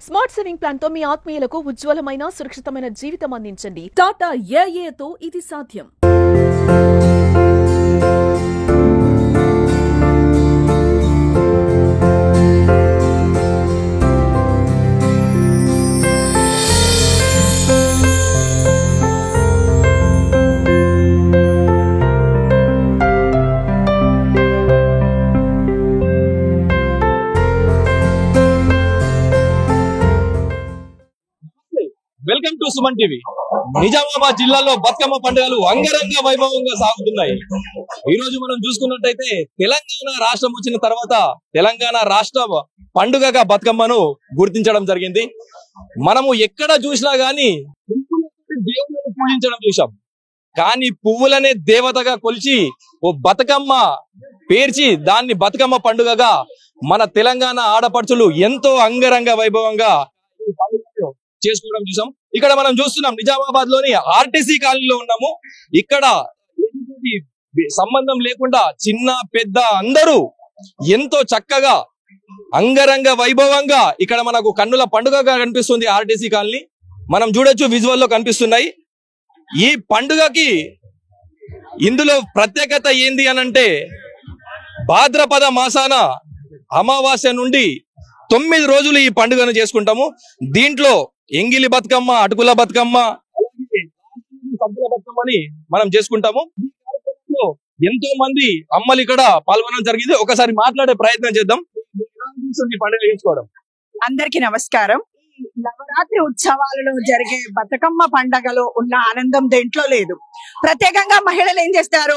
Smart saving plan తో మీ ఆత్మీయులకు ఉజ్వలమైన సురక్షితమైన జీవితం అందించండి. టాటా ఏఏతో ఇది సాధ్యం. Welcome to Suman TV. Nizamabad జిల్లాలో బతుకమ్మ పండుగలు అంగరంగ వైభవంగా సాగుతున్నాయి. ఈ రోజు మనం చూసుకున్నట్టయితే తెలంగాణ రాష్ట్రం వచ్చిన తర్వాత తెలంగాణ రాష్ట్ర పండుగగా బతుకమ్మను గుర్తించడం జరిగింది. మనము ఎక్కడ చూసినా గానీ దేవుళ్ళను పూజించడం చూసాం. కానీ పువ్వులనే దేవతగా కొలిచి ఓ బతుకమ్మ పేర్చి దాన్ని బతుకమ్మ పండుగగా మన తెలంగాణ ఆడపడుచులు ఎంతో అంగరంగ వైభవంగా చేసుకోవడం చూసాం. ఇక్కడ మనం చూస్తున్నాం నిజామాబాద్ లోని ఆర్టీసీ కాలనీలో ఉన్నాము. ఇక్కడ సంబంధం లేకుండా చిన్న పెద్ద అందరూ ఎంతో చక్కగా అంగరంగ వైభవంగా ఇక్కడ మనకు కన్నుల పండుగగా కనిపిస్తుంది ఆర్టీసీ కాలనీ. మనం చూడొచ్చు, విజువల్ లో కనిపిస్తున్నాయి. ఈ పండుగకి ఇందులో ప్రత్యేకత ఏంది అనంటే భాద్రపద మాసాన అమావాస్య నుండి 9 రోజులు ఈ పండుగను చేసుకుంటాము. దీంట్లో ఎంగిలి బతుకమ్మ, అటుకుల బతుకమ్మ, సద్దుల బతుకమ్మని మనం చేసుకుంటాము. ఎంతో మంది అమ్మలు ఇక్కడ పాల్గొనడం జరిగింది. ఒకసారి మాట్లాడే ప్రయత్నం చేద్దాం. పండుగ చేసుకోవడం. అందరికీ నమస్కారం. నవరాత్రి ఉత్సవాలలో జరిగే బతుకమ్మ పండగలో ఉన్న ఆనందం దేంట్లో లేదు. ప్రత్యేకంగా మహిళలు ఏం చేస్తారు,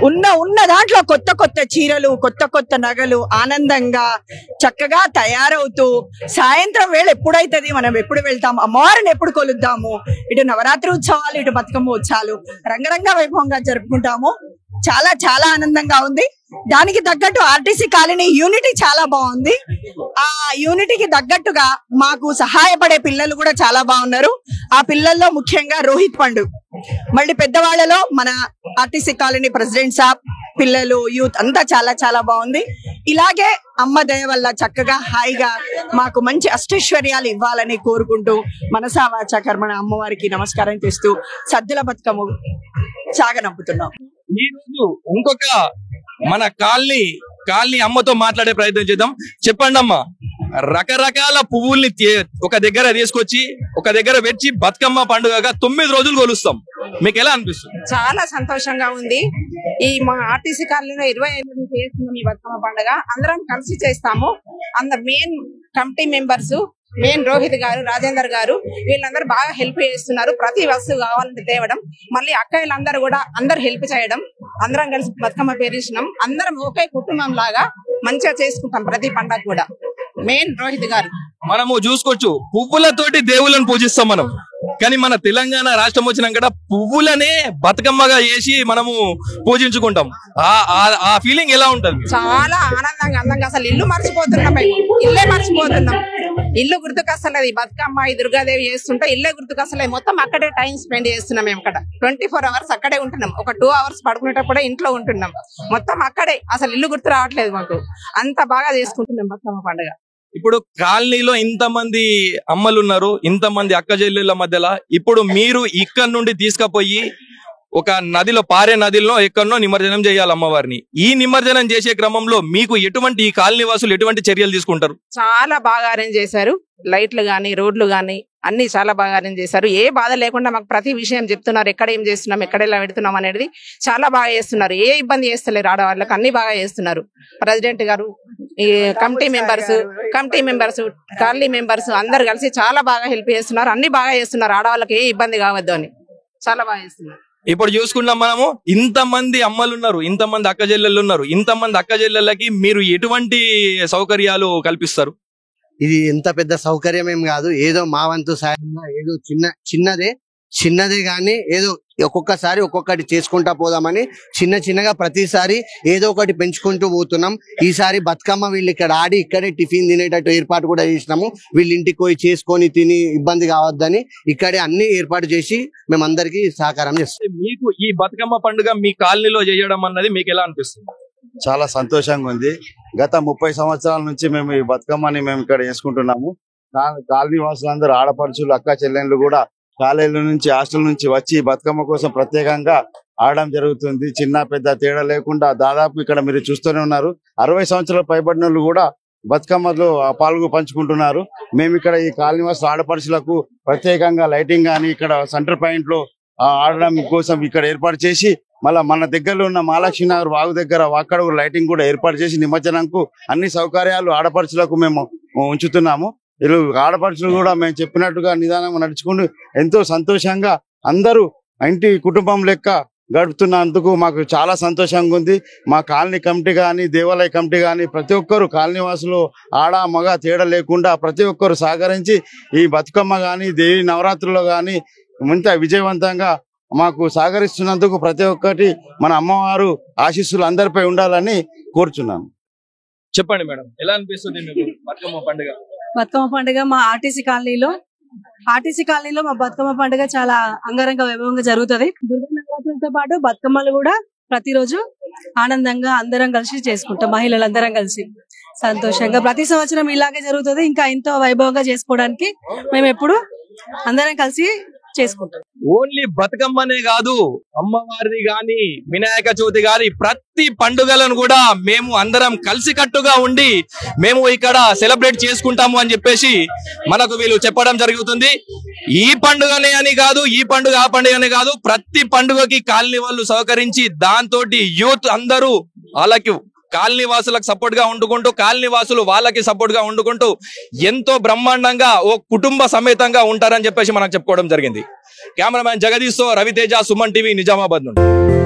ఉన్న దాంట్లో కొత్త కొత్త చీరలు, కొత్త కొత్త నగలు, ఆనందంగా చక్కగా తయారవుతూ సాయంత్రం వేళ ఎప్పుడైతుంది, మనం ఎప్పుడు వెళ్తాం, అమ్మవారిని ఎప్పుడు కొలుద్దాము, ఇటు నవరాత్రి ఉత్సవాలు, ఇటు బతుకమ్మ ఉత్సవాలు రంగరంగ వైభవంగా జరుపుకుంటాము. చాలా చాలా ఆనందంగా ఉంది. దానికి తగ్గట్టు ఆర్టీసీ కాలనీ యూనిటీ చాలా బాగుంది. ఆ యూనిటీకి తగ్గట్టుగా మాకు సహాయపడే పిల్లలు కూడా చాలా బాగున్నారు. ఆ పిల్లల్లో ముఖ్యంగా రోహిత్ పండు, మళ్ళీ పెద్దవాళ్లలో మన ఆర్టీసీ కాలనీ ప్రెసిడెంట్ సాబ్, పిల్లలు, యూత్ అంతా చాలా చాలా బాగుంది. ఇలాగే అమ్మ దయ వల్ల చక్కగా హాయిగా మాకు మంచి అష్టైశ్వర్యాలు ఇవ్వాలని కోరుకుంటూ మనసా వాచా కర్మణ అమ్మవారికి నమస్కారం చేస్తూ సద్దుల బతుకమ్మ సాగనంపుతున్నాం. ఈ రోజు ఇంకొక మన కాలనీ అమ్మతో మాట్లాడే ప్రయత్నం చేద్దాం. చెప్పండి అమ్మా, రకరకాల పువ్వుల్ని ఒక దగ్గర తీసుకొచ్చి ఒక దగ్గర పెట్టి బతుకమ్మ పండుగగా 9 రోజులు కొలుస్తాం. మీకు ఎలా అనిపిస్తుంది? చాలా సంతోషంగా ఉంది. ఈ మా ఆర్టీసీ కాలనీలో 25 నుంచి చేస్తున్నాం ఈ బతుకమ్మ పండుగ. అందరం కలిసి చేస్తాము. Main committee members, main Rohit గారు, రాజేందర్ గారు, వీళ్ళందరూ బాగా హెల్ప్ చేస్తున్నారు. ప్రతి వస్తువు కావాలంటే తేవడం, మళ్ళీ అక్కయ్యలందరూ కూడా అందరు హెల్ప్ చేయడం, అందరం కలిసి బతుకమ్మ పేరించినాం. అందరం ఒకే కుటుంబం లాగా మంచిగా చేసుకుంటాం ప్రతి పండగ కూడా. మెయిన్ రోహిత్ గారు. మనము చూసుకోవచ్చు, పువ్వులతోటి దేవుళ్ళని పూజిస్తాం మనం. కానీ మన తెలంగాణ రాష్ట్రం వచ్చినాక పువ్వులనే బతుకమ్మగా చేసి మనము పూజించుకుంటాం. ఆ ఫీలింగ్ ఎలా ఉంటది? చాలా ఆనందంగా, అందంగా, అసలు ఇల్లు మర్చిపోతున్నాం, ఇల్లే మర్చిపోతున్నాం. ఇల్లు గుర్తుకొస్తలేదు. బతుకమ్మ ఈ దుర్గాదేవి చేస్తుంటే ఇల్లే గుర్తుకొస్తలేదు. మొత్తం అక్కడే టైం స్పెండ్ చేస్తున్నాం. మేము అక్కడ 24 hours అక్కడే ఉంటున్నాం. ఒక 2 hours పడుకునేటప్పుడే ఇంట్లో ఉంటున్నాం. మొత్తం అక్కడే, అసలు ఇల్లు గుర్తు రావట్లేదు మాకు. అంత బాగా చేసుకుంటున్నాం బతుకమ్మ పండుగ. ఇప్పుడు కాలనీలో ఇంతమంది అమ్మలు ఉన్నారు, ఇంతమంది అక్క చెల్లెళ్ళ మధ్యలో ఇప్పుడు మీరు ఇక్కడ నుండి తీసుకుపోయి ఒక నదిలో, పారే నదిలో ఎక్కడనో నిమజ్జనం చేయాలి అమ్మవారిని. ఈ నిమజ్జనం చేసే క్రమంలో మీకు ఎటువంటి, ఈ కాలనీ వాసులు ఎటువంటి చర్యలు తీసుకుంటారు? చాలా బాగా అరేంజ్ చేశారు. లైట్లు గానీ, రోడ్లు గానీ అన్ని చాలా బాగా అరేంజ్ చేశారు. ఏ బాధ లేకుండా మాకు ప్రతి విషయం చెప్తున్నారు. ఎక్కడ ఏం చేస్తున్నాం, ఎక్కడ ఎలా పెడుతున్నాం అనేది చాలా బాగా చేస్తున్నారు. ఏ ఇబ్బంది చేస్తలేరు ఆడవాళ్ళకి, అన్ని బాగా చేస్తున్నారు. ప్రెసిడెంట్ గారు, ఈ కమిటీ మెంబర్స్, కాలనీ మెంబర్స్ అందరు కలిసి చాలా బాగా హెల్ప్ చేస్తున్నారు. అన్ని బాగా చేస్తున్నారు. ఆడవాళ్ళకి ఏ ఇబ్బంది కావద్దు అని చాలా బాగా చేస్తున్నారు. ఇప్పుడు చూసుకున్నాం మనము, ఇంతమంది అమ్మలు ఉన్నారు, ఇంతమంది అక్క చెల్లెళ్ళు ఉన్నారు. ఇంతమంది అక్క చెల్లెళ్ళకి మీరు ఎటువంటి సౌకర్యాలు కల్పిస్తారు? ఇది ఎంత పెద్ద సౌకర్యం ఏం కాదు. ఏదో మా వంతు సాయంగా ఏదో చిన్నదే గానీ ఏదో ఒక్కొక్కసారి ఒక్కొక్కటి చేసుకుంటా పోదామని చిన్నగా ప్రతిసారి ఏదో ఒకటి పెంచుకుంటూ పోతున్నాం. ఈసారి బతుకమ్మ వీళ్ళు ఇక్కడ ఆడి ఇక్కడే టిఫిన్ తినేటట్టు ఏర్పాటు కూడా చేసినాము. వీళ్ళ ఇంటికి పోయి చేసుకొని తిని ఇబ్బంది కావద్దని ఇక్కడే అన్ని ఏర్పాటు చేసి మేమందరికి సహకారం చేస్తాం. మీకు ఈ బతుకమ్మ పండుగ మీ కాలనీలో చేయడం అన్నది మీకు ఎలా అనిపిస్తుంది? చాలా సంతోషంగా ఉంది. గత 30 సంవత్సరాల నుంచి మేము ఈ బతుకమ్మని మేము ఇక్కడ చేసుకుంటున్నాము. కాలనీ వాసులందరూ ఆడపడుచులు అక్క చెల్లెళ్ళు కూడా కాలేజీల నుంచి హాస్టల్ నుంచి వచ్చి బతుకమ్మ కోసం ప్రత్యేకంగా ఆడడం జరుగుతుంది. చిన్న పెద్ద తేడా లేకుండా దాదాపు ఇక్కడ మీరు చూస్తూనే ఉన్నారు 60 సంవత్సరాల పైబడిన వాళ్ళు కూడా బతుకమ్మలో పంచుకుంటున్నారు. మేము ఇక్కడ ఈ కాలనీ వాసుల ఆడపడుచులకు ప్రత్యేకంగా లైటింగ్ కానీ ఇక్కడ సెంటర్ పాయింట్ లో ఆడడం కోసం ఇక్కడ ఏర్పాటు చేసి మళ్ళా మన దగ్గరలో ఉన్న మహాలక్ష్మి నగర్ వాగు దగ్గర అక్కడ లైటింగ్ కూడా ఏర్పాటు చేసి నిమజ్జనంకు అన్ని సౌకర్యాలు ఆడపడుచులకు మేము ఉంచుతున్నాము. వీళ్ళు ఆడపడుచులు కూడా మేము చెప్పినట్టుగా నిదానంగా నడుచుకుంటూ ఎంతో సంతోషంగా అందరూ ఇంటి కుటుంబం లెక్క గడుపుతున్నందుకు మాకు చాలా సంతోషంగా ఉంది. మా కాలనీ కమిటీ కానీ దేవాలయ కమిటీ కానీ ప్రతి ఒక్కరు కాలనీ వాసులు ఆడ మగ తేడా లేకుండా ప్రతి ఒక్కరు సహకరించి ఈ బతుకమ్మ కానీ దేవి నవరాత్రుల్లో కానీ ఇంత విజయవంతంగా మాకు సహకరిస్తున్నందుకు ప్రతి ఒక్కటి మన అమ్మవారు ఆశీస్సులు అందరిపై ఉండాలని కోరుచున్నాను. చెప్పండి మేడం, ఎలా అనిపిస్తుంది మీకు బతుకమ్మ పండుగ? బతుకమ్మ పండుగ మా ఆర్టీసీ కాలనీలో మా బతుకమ్మ పండుగ చాలా అంగరంగ వైభవంగా జరుగుతుంది. దుర్గా నవరాత్రులతో పాటు బతుకమ్మలు కూడా ప్రతిరోజు ఆనందంగా అందరం కలిసి చేసుకుంటాం. మహిళలందరం కలిసి సంతోషంగా ప్రతి సంవత్సరం ఇలాగే జరుగుతుంది. ఇంకా ఎంతో వైభవంగా చేసుకోవడానికి మేము ఎప్పుడు అందరం కలిసి చేసుకుంటాం. ఓన్లీ బతుకమ్మనే కాదు, అమ్మవారిది గాని వినాయక చవితి గాని ప్రతి పండుగలను కూడా మేము అందరం కలిసికట్టుగా ఉండి మేము ఇక్కడ సెలబ్రేట్ చేసుకుంటాము అని చెప్పేసి మనకు వీళ్ళు చెప్పడం జరుగుతుంది. ఈ పండుగనే అని కాదు, ఈ పండుగ ఆ పండుగనే కాదు, ప్రతి పండుగకి కాలనీ వాళ్ళు సహకరించి దాంతో యూత్ అందరూ వాళ్ళకి కాలనీ వాసులకు సపోర్ట్ గా ఉండుకుంటూ కాలనీ వాసులు వాళ్ళకి సపోర్ట్ గా ఉండుకుంటూ ఎంతో బ్రహ్మాండంగా ఓ కుటుంబ సమేతంగా ఉంటారని చెప్పేసి మనకు చెప్పుకోవడం జరిగింది. కెమెరామ్యాన్ జగదీష్ తో రవితేజ, సుమన్ టీవీ, నిజామాబాద్ నుండి.